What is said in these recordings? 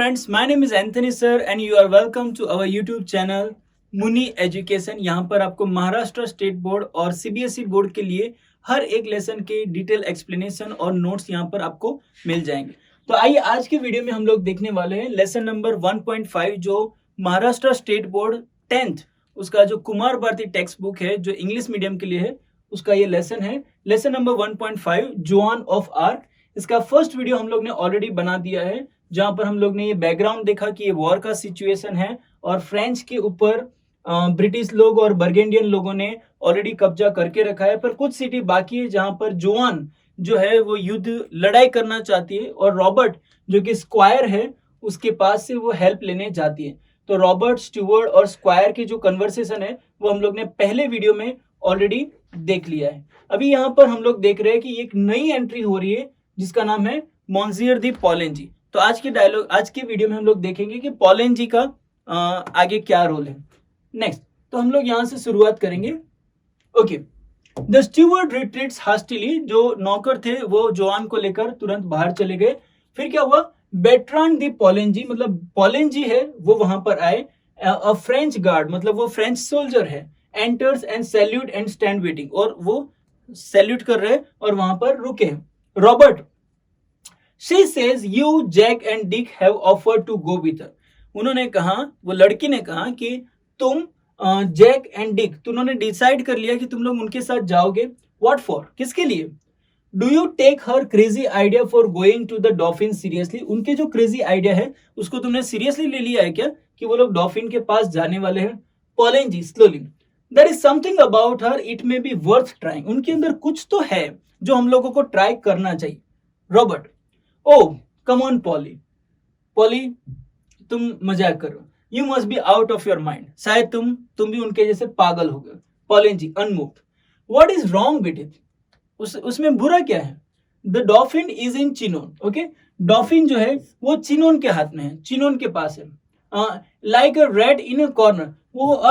friends, my name is Anthony sir and you are welcome to our YouTube channel Muni education. यहाँ पर आपको Maharashtra state board और CBSE board के लिए हर एक लेसन के डिटेल एक्सप्लेनेशन और नोट्स यहाँ पर आपको मिल जाएंगे। तो आइए आज के वीडियो में हम लोग देखने वाले हैं लेसन नंबर 1.5 जो महाराष्ट्र स्टेट बोर्ड 10th उसका जो कुमार भारती टेक्स्ट बुक है जो इंग्लिश मीडियम के लिए है उसका ये लेसन है। Lesson number 1.5 Joan of Arc. इसका फर्स्ट वीडियो हम लोग ने ऑलरेडी बना दिया है जहां पर हम लोग ने ये बैकग्राउंड देखा कि ये वॉर का सिचुएशन है और फ्रेंच के ऊपर ब्रिटिश लोग और बर्गेंडियन लोगों ने ऑलरेडी कब्जा करके रखा है, पर कुछ सिटी बाकी है जहां पर जोआन जो है वो युद्ध लड़ाई करना चाहती है और रॉबर्ट जो कि स्क्वायर है उसके पास से वो हेल्प लेने जाती है। तो रॉबर्ट, स्टुअर्ट और स्क्वायर की जो कन्वर्सेशन है वो हम लोग ने पहले वीडियो में ऑलरेडी देख लिया है। अभी यहाँ पर हम लोग देख रहे हैं कि एक नई एंट्री हो रही है जिसका नाम है मॉन्सियर दी पॉलेंजी। तो आज के वीडियो में हम लोग देखेंगे कि पॉलेंजी का आगे क्या रोल है। नेक्स्ट, तो हम लोग यहाँ से शुरुआत करेंगे। Okay, the Stuart retreats hastily. जो नौकर थे वो जोआन को लेकर तुरंत बाहर चले गए। फिर क्या हुआ, बेट्रान दी पॉलेंजी मतलब पॉलेंजी है वो वहां पर आए। अ फ्रेंच गार्ड मतलब वो फ्रेंच सोल्जर है, enters and salute and stand waiting, और वो सैल्यूट कर रहे और वहां पर रुके। Robert, she says you Jack and Dick have offered to go with her। उन्होंने कहा, वो लड़की ने कहा कि तुम जैक एंड डिक तुमने डिसाइड कर लिया कि तुम लोग उनके साथ जाओगे। व्हाट फॉर, किसके लिए? Do you take her crazy idea for going to the dolphin seriously. उनके जो क्रेजी आइडिया है उसको तुमने सीरियसली ले लिया है क्या कि वो लोग डॉल्फिन के पास जाने वाले हैं? Poulengy slowly, there is something about her it may be worth trying. उनके अंदर कुछ तो है जो हम लोगों को ट्राई करना चाहिए। Robert, oh come on Polly, Polly तुम मजाक करो, you must be out of your mind, शायद तुम भी उनके जैसे पागल हो गए। Poulengy unmoved, what is wrong with it, उसमें बुरा क्या है? The dolphin is in Chinon. Okay, dolphin जो है वो चिनोन के हाथ में है, चिनोन के पास है। Like a rat in a corner,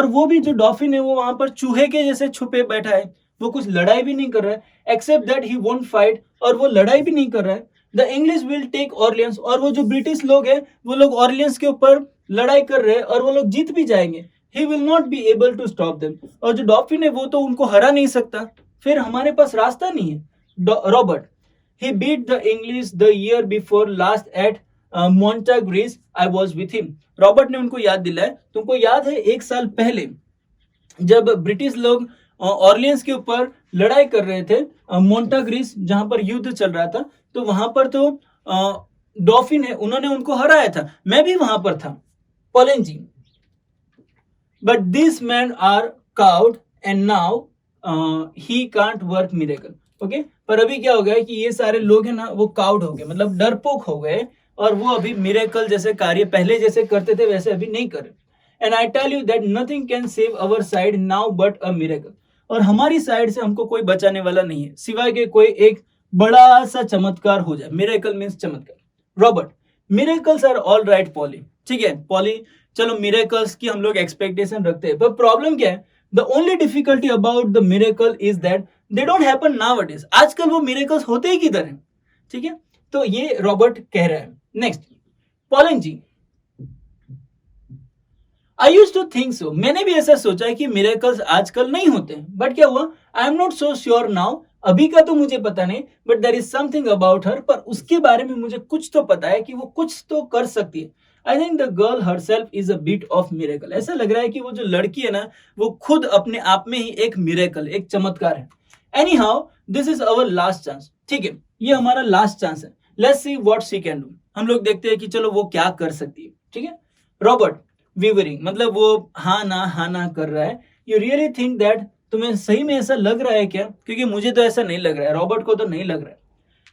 वो भी जो डॉल्फिन है वो वहां पर चूहे के जैसे छुपे बैठा है, वो कुछ लड़ाई भी नहीं कर रहा है, except that he won't fight, और वो लड़ाई भी नहीं कर रहा है। The English will take Orleans, और वो जो ब्रिटिश लोग हैं वो लोग ऑर्लियंस के ऊपर लड़ाई कर रहे हैं और वो लोग जीत भी जाएंगे। He will not be able to stop them, और जो डॉल्फिन है वो तो उनको हरा नहीं सकता, फिर हमारे पास रास्ता नहीं है। Robert, he beat the English the year before last at Montargis, I was with him. Robert ने उनको याद दिलाया, तुमको याद है 1 साल पहले जब ब्रिटिश लोग ऑर्लियंस के ऊपर लड़ाई कर रहे थे, मोंटाग्रीस जहां पर युद्ध चल रहा था, तो वहां पर तो डॉल्फिन है उन्होंने उनको हराया था, मैं भी वहां पर था। Poulengy, but this man are cowed and now he can't work miracle. Okay, पर अभी क्या हो गया कि ये सारे लोग हैं ना वो काउड हो गए, मतलब डरपोक हो गए, और वो अभी मिरेकल जैसे कार्य पहले जैसे करते थे वैसे अभी नहीं कर रहे। And I tell you that nothing can save our side now but a miracle, और हमारी साइड से हमको कोई बचाने वाला नहीं है सिवाय के कोई एक बड़ा सा चमत्कार हो जाए। मिरेकल मीन्स चमत्कार। Robert, miracles are all right Polly, ठीक है पॉली, चलो मिरेकल्स की हम लोग एक्सपेक्टेशन रखते हैं, पर प्रॉब्लम क्या है? The only difficulty about the miracle is that they don't happen nowadays. आजकल वो मिरेकल्स होते ही किधर हैं, ठीक है? तो ये रॉबर्ट कह रहा है। Next, Poulengy, I used to think so, मैंने भी ऐसा सोचा है कि मिरेकल्स आजकल नहीं होते, बट क्या हुआ, I am not so sure now, अभी का तो मुझे पता नहीं, but there is something about her, पर उसके बारे में मुझे कुछ तो पता है कि वो कुछ तो कर सकती है। I think the girl herself is a bit of miracle. ऐसा लग रहा है कि वो जो लड़की है ना वो खुद अपने आप में ही एक मिरेकल, एक चमत्कार है। Any how this is our last chance, ठीक है ये हमारा लास्ट चांस है। Let's see what she can do, हम लोग देखते हैं कि चलो वो क्या कर सकती है, ठीक है? रॉबर्ट, विवरिंग मतलब वो हाँ ना कर रहा है। यू रियली थिंक दैट, तुम्हें सही में ऐसा लग रहा है क्या? क्योंकि मुझे तो ऐसा नहीं लग रहा है, रॉबर्ट को तो नहीं लग रहा है।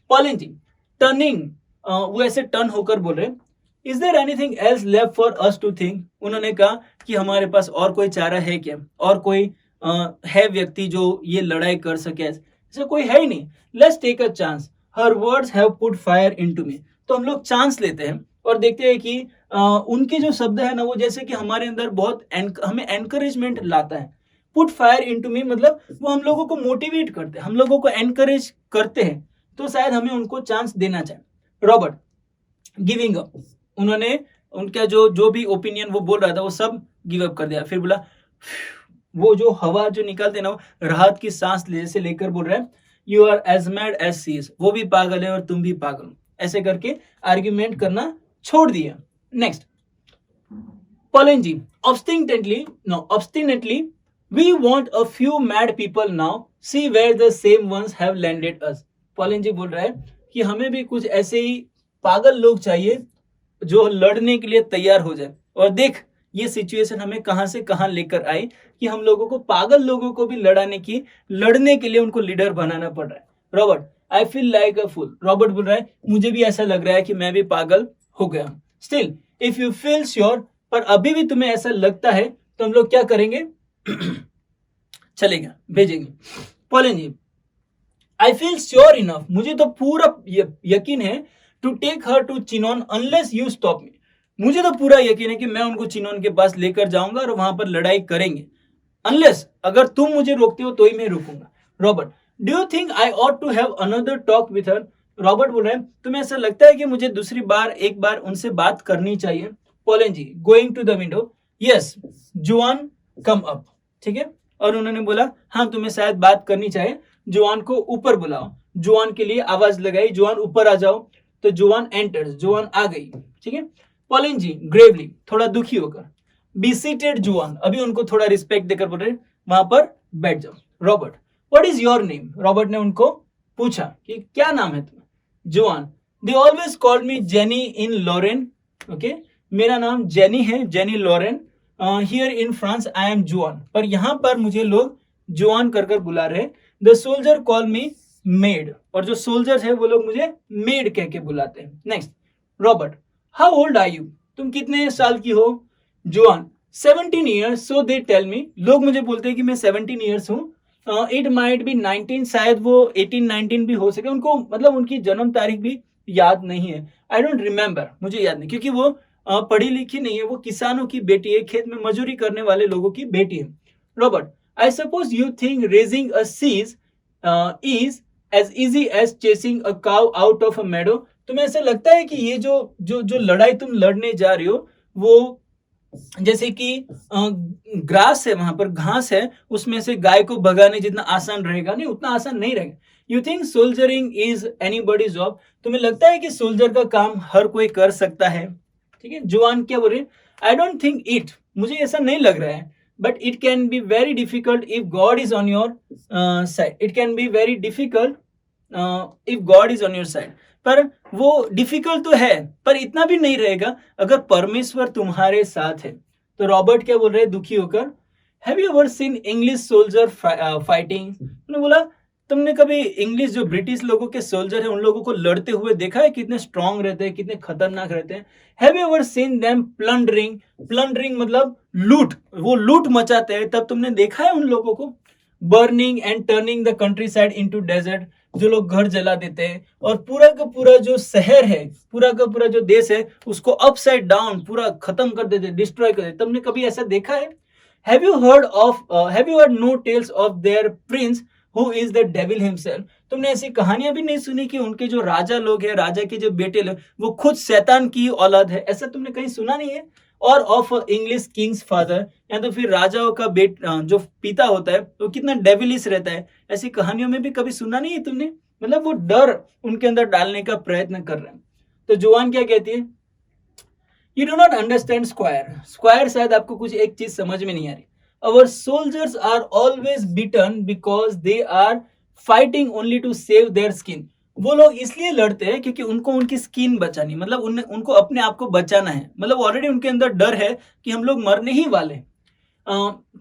पॉलेंजी, टर्निंग, वो ऐसे टर्न होकर बोल रहे, is there anything else left for us to think. उन्होंने कहा कि हमारे पास और कोई चारा है क्या, और कोई है व्यक्ति जो ये लड़ाई कर सके? ऐसा कोई है ही नहीं। Let's take a chance, her words have put fire into me. तो हम लोग चांस लेते हैं और देखते हैं कि उनके जो शब्द है ना वो जैसे कि हमारे अंदर बहुत हमें एनकरेजमेंट लाता है। पुट फायर इनटू मी मतलब वो हम लोगों को मोटिवेट करते हैं, हम लोगों को एनकरेज करते हैं, तो शायद हमें उनको चांस देना चाहिए। रॉबर्ट, गिविंग अप, उन्होंने उनका जो जो भी ओपिनियन वो बोल रहा था वो सब गिव अप कर दिया। फिर बोला, वो जो हवा जो निकलते ना, वो राहत की सांस जैसे लेकर बोल रहा है, you are as mad as she is, वो भी पागल है और तुम भी पागल हो। ऐसे करके आर्ग्यूमेंट करना छोड़ दिया। Next, Polanyi, obstinately, we want a few mad people now. See where the same ones have landed us. Polanyi बोल रहा है कि हमें भी कुछ ऐसे ही पागल लोग चाहिए जो लड़ने के लिए तैयार हो जाए। और देख ये सिचुएशन हमें कहां से कहां लेकर आई कि हम लोगों को पागल लोगों को भी लड़ने के लिए उनको लीडर बनाना पड़ रहा है। Robert, I feel like a fool. Robert बोल रहा है मुझे भी ऐसा लग रहा है कि मैं भी पागल हो गया। Still if you feel sure, पर अभी भी तुम्हें ऐसा लगता है तो हम लोग क्या करेंगे, चलेगा, भेजेंगे। Poulengey, I feel sure enough, मुझे तो पूरा यकीन है, to take her to Chinon unless you stop me, मुझे तो पूरा यकीन है कि मैं उनको चिनोन के पास लेकर जाऊंगा और वहां पर लड़ाई करेंगे, अनलेस, अगर तुम मुझे रोकते हो तो ही मैं रुकूंगा। Robert, do you think I ought to have another talk with her? Robert बोल रहे हैं तुम्हें ऐसा लगता है कि मुझे दूसरी बार एक बार उनसे बात करनी चाहिए? Poulengy, going to the window, yes Joan come up, ठीक है, और उन्होंने बोला हाँ तुम्हें शायद बात करनी चाहिए, जुआन को ऊपर बुलाओ। जुआन के लिए आवाज लगाई, जुआन ऊपर आ जाओ, तो जुआन एंटर्स, जुआन आ गई, ठीक है। पोलेंजी ग्रेवली, थोड़ा दुखी होकर, बी सीटेड जुआन, अभी उनको थोड़ा रिस्पेक्ट देकर बोल रहे वहां पर बैठ जाओ। Robert, what is your name? Robert ने उनको पूछा कि क्या नाम है तुम्हारा? Joan, they always called me Jenny in Lorraine, okay, मेरा नाम जेनी है, Jenny Lorraine, here in France I am Joan, पर यहाँ पर मुझे लोग जुआन कर कर बुला रहे। The soldier call me made, और जो सोल्जर्स है वो लोग मुझे मेड कह के बुलाते हैं। Next, Robert, how old are you? तुम कितने साल की हो? जुआन, 17 years, so they tell me, लोग मुझे बोलते हैं कि मैं 17 ईयर्स हूँ। इट माइट बी 19, शायद वो 18-19 भी हो सके, उनको मतलब उनकी जन्म तारीख भी याद नहीं है। आई डोंट रिमेंबर, मुझे याद नहीं, क्योंकि वो पढ़ी लिखी नहीं है, वो किसानों की बेटी है, खेत में मजदूरी करने वाले लोगों की बेटी है। Robert, I suppose you think raising a siege is as easy as chasing a cow out of a meadow? तुम्हें ऐसा लगता है कि ये जो जो जो लड़ाई तुम लड़ने जा रही हो वो जैसे कि ग्रास है, वहां पर घास है, उसमें से गाय को भगाने जितना आसान रहेगा, नहीं उतना आसान नहीं रहेगा। You think soldiering is anybody job? तुम्हें लगता है कि सोल्जर का काम हर कोई कर सकता है? ठीक है। जुआन क्या बोल रहे हैं? आई डोंट थिंक इट, मुझे ऐसा नहीं लग रहा है, but it can be very difficult if God is on your side, it can be very difficult if God is on your side, पर वो डिफिकल्ट तो है, पर इतना भी नहीं रहेगा अगर परमेश्वर तुम्हारे साथ है। तो रॉबर्ट क्या बोल रहे हैं दुखी होकर? Have you ever seen English soldier fighting? उन्होंने बोला तुमने कभी इंग्लिश जो ब्रिटिश लोगों के सोल्जर है उन लोगों को लड़ते हुए देखा है? कितने स्ट्रांग रहते हैं, कितने खतरनाक रहते हैं। Have you ever seen them plundering? Plundering मतलब लूट, वो लूट मचाते हैं, तब तुमने देखा है उन लोगों को? Burning and turning the countryside into desert, जो लोग घर जला देते हैं और पूरा का पूरा जो शहर है, पूरा का पूरा जो देश है उसको अपसाइड डाउन पूरा खत्म कर देते, डिस्ट्रॉय कर देते। तुमने कभी ऐसा देखा है? Have you heard no tales of their prince who is the devil himself? तुमने ऐसी कहानियां भी नहीं सुनी कि उनके जो राजा लोग हैं, राजा के जो बेटे लोग, वो खुद शैतान की औलाद है? ऐसा तुमने कहीं सुना नहीं है? और ऑफ इंग्लिश किंग्स फादर, या तो फिर राजाओं का जो पिता होता है वो कितना डेविलिश रहता है, ऐसी कहानियों में भी कभी सुना नहीं है तुमने? मतलब वो डर उनके अंदर डालने का प्रयत्न कर रहे हैं। तो जुआन क्या कहती है? You do not understand square. Square शायद आपको कुछ एक चीज समझ में नहीं आ रही। Our soldiers are always beaten because they are fighting only to save their skin. वो लोग इसलिए लड़ते हैं क्योंकि उनको उनकी स्किन बचानी, मतलब उनको अपने आप को बचाना है, मतलब ऑलरेडी उनके अंदर डर है कि हम लोग मरने ही वाले।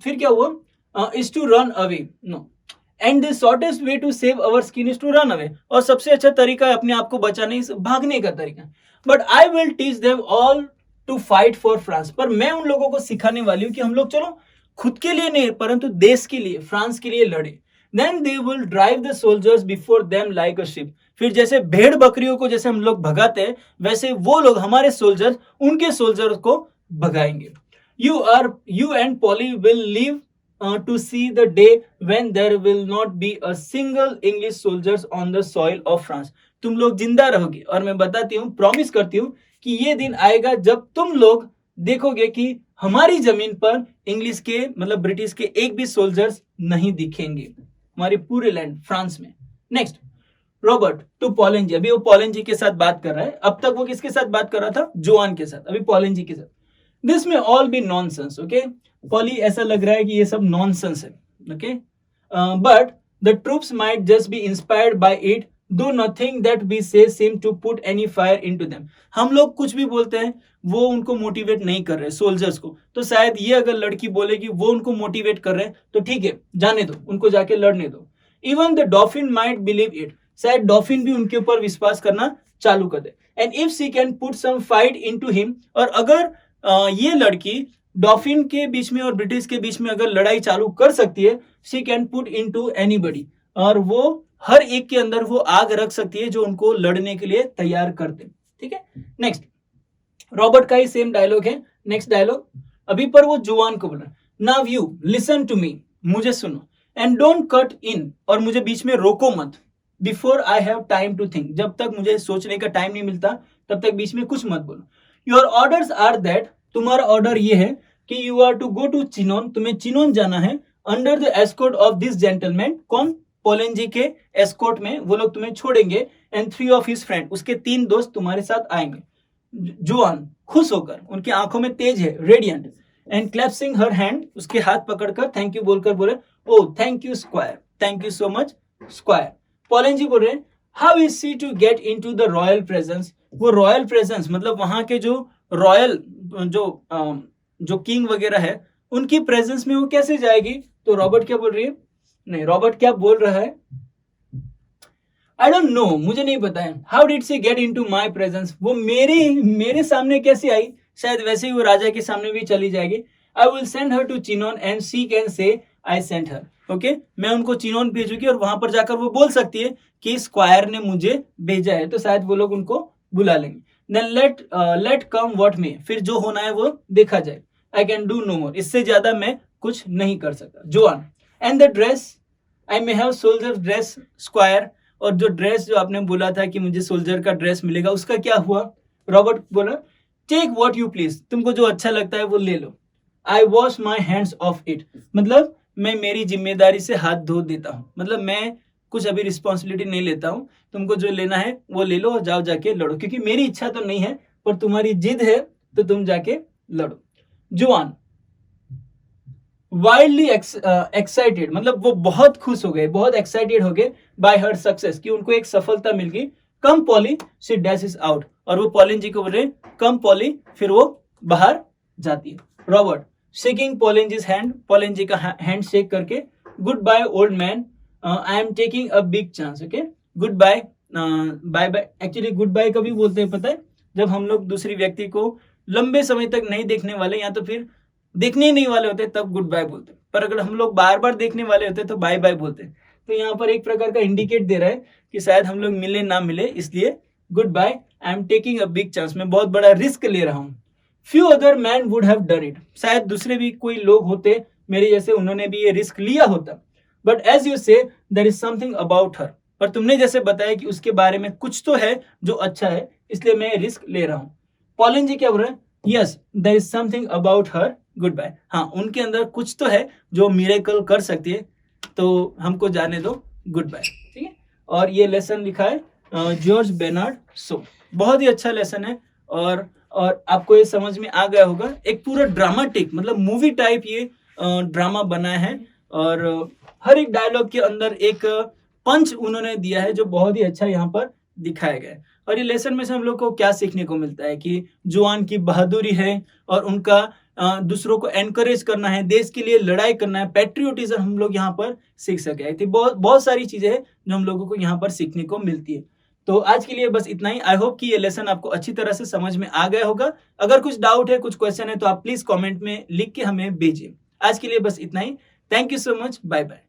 फिर क्या हुआ? Is to run away, no, and the shortest way to save our skin is to run away, और सबसे अच्छा तरीका है अपने आप को बचाने, भागने का तरीका। But I will teach them all to fight for France, पर मैं उन लोगों को सिखाने वाली हूँ कि हम लोग चलो खुद के लिए नहीं परंतु देश के लिए, फ्रांस के लिए लड़े। Then they will drive the soldiers before them like a sheep. फिर जैसे भेड़ बकरियों को जैसे हम लोग भगाते हैं, वैसे वो लोग हमारे सोल्जर्स उनके सोल्जर्स को भगाएंगे। You and Polly will live to see the day when there will not be a single English soldiers on the soil of France. तुम लोग जिंदा रहोगे, और मैं बताती हूँ, प्रॉमिस करती हूँ कि ये दिन आएगा जब तुम लोग देखोगे कि हमारी जमीन पर इंग्लिश के मतलब ब्रिटिश के एक भी सोल्जर्स नहीं दिखेंगे हमारे पूरे लैंड फ्रांस में। Next, Robert to Poulengy. अभी वो पॉलेंजी के साथ बात कर रहा है, अब तक वो किसके साथ बात कर रहा था? जोआन के साथ, अभी पॉलेंजी के साथ। This may all be nonsense, okay. Polly ऐसा लग रहा है कि ये सब नॉनसेंस है, okay. But the troops might just be inspired by it, though nothing that we say seem to put any fire into them. हम लोग कुछ भी बोलते हैं वो उनको मोटिवेट नहीं कर रहे सोल्जर्स को, तो शायद ये अगर लड़की बोलेगी वो उनको मोटिवेट कर रहे हैं तो ठीक है, जाने दो, उनको जाके लड़ने दो। Even the dolphin might believe it, शायद डॉल्फिन भी उनके ऊपर विश्वास करना चालू कर दे। And if she can put some fight into him, और अगर ये लड़की डॉल्फिन के बीच में और ब्रिटिश के बीच में अगर लड़ाई चालू कर सकती है, she can put into anybody, और वो हर एक के अंदर वो आग रख सकती है जो उनको लड़ने के लिए तैयार कर दे, ठीक है। नेक्स्ट, रॉबर्ट का ही सेम डायलॉग है। नेक्स्ट डायलॉग, अभी पर वो जुआन को बोल रहा है, now you listen to me, मुझे सुनो, एंड डोंट कट इन, और मुझे बीच में रोको मत, before I have time to think, जब तक मुझे सोचने का टाइम नहीं मिलता तब तक बीच में कुछ मत बोलो। योर ऑर्डर्स आर दैट, तुम्हारा ऑर्डर ये है कि you are to go to Chinon, तुम्हें चिनोन जाना है, under the escort of this gentleman, कौन? पोलेंजी के एस्कॉर्ट में वो लोग तुम्हें छोड़ेंगे, एंड 3 ऑफ हिज फ्रेंड, उसके 3 दोस्त तुम्हारे साथ आएंगे। जुआन खुश होकर, उनकी आंखों में तेज है, radiant, and clasping her hand, उसके हाथ पकड़कर थैंक यू बोलकर बोले, oh thank you squire, thank you so much squire. Poulengy बोल रहे हैं, how is she to get into the royal presence, वो रॉयल प्रेजेंस मतलब वहां के जो रॉयल जो किंग वगैरह है उनकी प्रेजेंस में वो कैसे जाएगी? तो रॉबर्ट क्या बोल रही है, नहीं रॉबर्ट क्या बोल रहा है, आई डोंट नो, मुझे नहीं पता है। How did she get into my presence, वो मेरे सामने कैसे आई? शायद वैसे ही वो राजा के सामने भी चली जाएगी। I will send her to Chinon and she can say I sent her, okay. मैं उनको चिनोन भेजूंगी और वहां पर जाकर वो बोल सकती है कि स्क्वायर ने मुझे भेजा है, तो शायद वो लोग उनको बुला लेंगे। Then let come what may, फिर जो होना है वो देखा जाए। I can do no more, इससे ज्यादा मैं कुछ नहीं कर सकता। Joan, and the dress, I may have soldier dress square, और जो ड्रेस जो आपने बोला था कि मुझे सोल्जर का ड्रेस मिलेगा, उसका क्या हुआ? रॉबर्ट बोला, टेक व्हाट यू प्लीज, तुमको जो अच्छा लगता है वो ले लो। I wash my hands of it, मतलब मैं मेरी जिम्मेदारी से हाथ धो देता हूँ, मतलब मैं कुछ अभी रिस्पॉन्सिबिलिटी नहीं लेता हूँ, तुमको जो लेना है वो ले लो और जाओ जाके लड़ो, क्योंकि मेरी इच्छा तो नहीं है पर तुम्हारी जिद है तो तुम जाके लड़ो। जुआन, वाइल्डली एक्साइटेड, मतलब वो बहुत खुश हो गए, बहुत एक्साइटेड हो गए बाय हर सक्सेस, कि उनको एक सफलता मिल गई। कम पॉली, शी डैशेस आउट, और वो पॉलिन जी को बोल रहे कम पॉली, फिर वो बाहर जाती है। Robert shaking Poulengey's hand, Poulengey का हैंड शेक करके, goodbye old man, I am taking a big chance, okay. Goodbye, bye bye, actually goodbye कभी बोलते हैं पता है? जब हम लोग दूसरी व्यक्ति को लंबे समय तक नहीं देखने वाले या तो फिर देखने ही नहीं वाले होते तब गुड बाय बोलते, पर अगर हम लोग बार बार देखने वाले होते तो बाय बाय बोलते। तो यहाँ पर एक प्रकार का इंडिकेट दे रहा है कि शायद हम लोग मिले ना मिले, इसलिए goodbye, I am taking a big chance, मैं बहुत बड़ा रिस्क ले रहा हूँ। Few other man would have done it, शायद दूसरे भी कोई लोग होते मेरे जैसे, उन्होंने भी ये रिस्क लिया होता। But as you say there is something about her, पर तुमने जैसे बताया कि उसके बारे में कुछ तो है जो अच्छा है, इसलिए मैं रिस्क ले रहा हूँ। पॉलिन जी क्या बोल रहे हैं? Yes there is something about her, goodbye, हाँ उनके अंदर कुछ तो है जो मिरेकल कर सकती है, तो हमको जाने दो, गुड बाय, ठीक है। और ये लेसन लिखा है जॉर्ज बेनार्ड शो, बहुत ही अच्छा लेसन है, और आपको ये समझ में आ गया होगा, एक पूरा ड्रामाटिक मतलब मूवी टाइप ये ड्रामा बना है, और हर एक डायलॉग के अंदर एक पंच उन्होंने दिया है जो बहुत ही अच्छा यहाँ पर दिखाया गया है। और ये लेसन में से हम लोग को क्या सीखने को मिलता है कि जुआन की बहादुरी है और उनका दूसरों को एनकरेज करना है, देश के लिए लड़ाई करना है, पैट्रियोटिज्म हम लोग यहाँ पर सीख सके। थी बहुत सारी चीजें हैं जो हम लोगों को यहाँ पर सीखने को मिलती है। तो आज के लिए बस इतना ही। आई होप कि ये लेसन आपको अच्छी तरह से समझ में आ गया होगा। अगर कुछ डाउट है, कुछ क्वेश्चन है तो आप प्लीज कमेंट में लिख के हमें भेजिए। आज के लिए बस इतना ही। Thank you so much, bye bye.